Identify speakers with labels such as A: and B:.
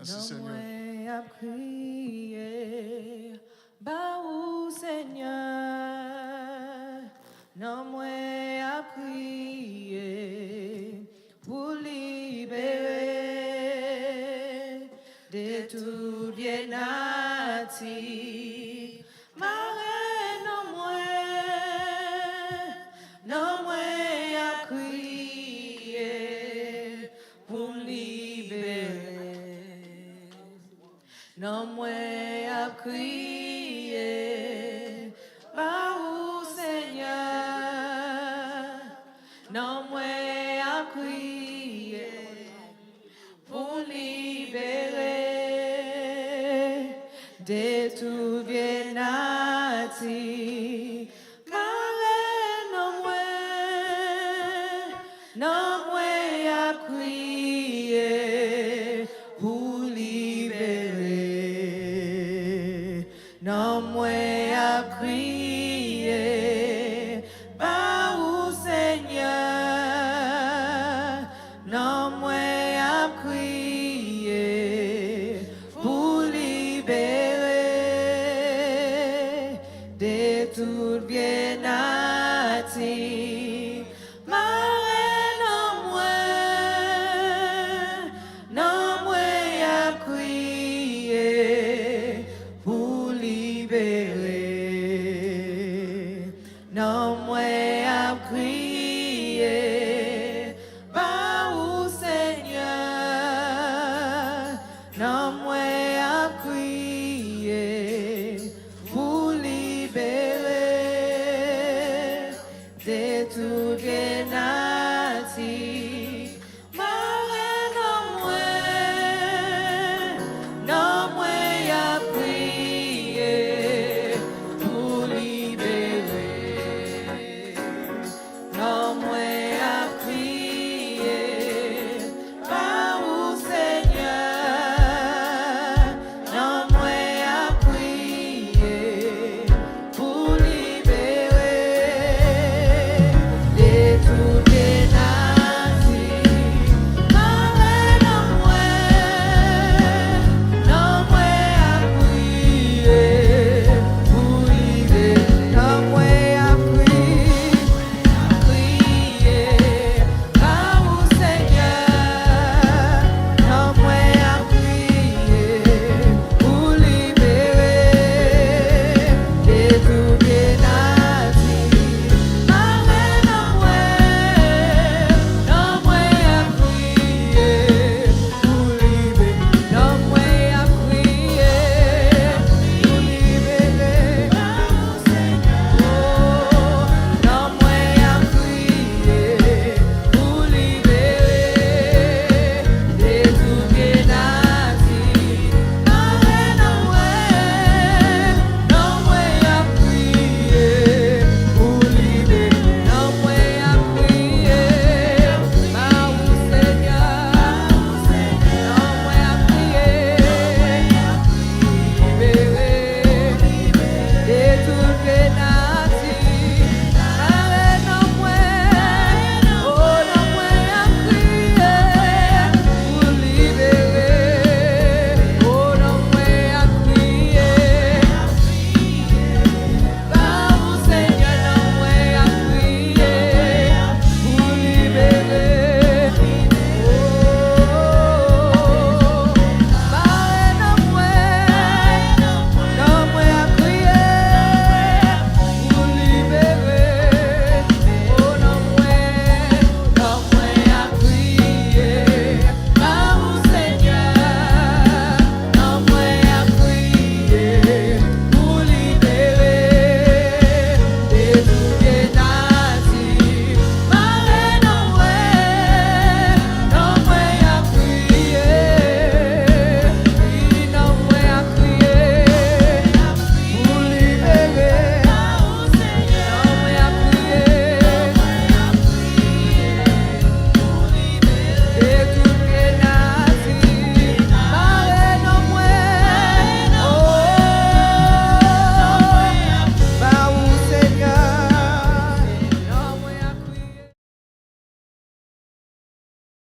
A: Merci Seigneur.
B: Moi à prier, baou Seigneur. Non moi à prier pour libérer de tout bien nati. Marre non moi à crier pour libérer. Non moi à crier, baou Seigneur. Non moi à crier pour libérer de tout bien nati. Non moi à crier pour libérer. Non moi à crier, baou Seigneur. Non moi à crier pour libérer de tout bien nati. Non moi à crier pour libérer. Non moi à crier, baou Seigneur. Non moi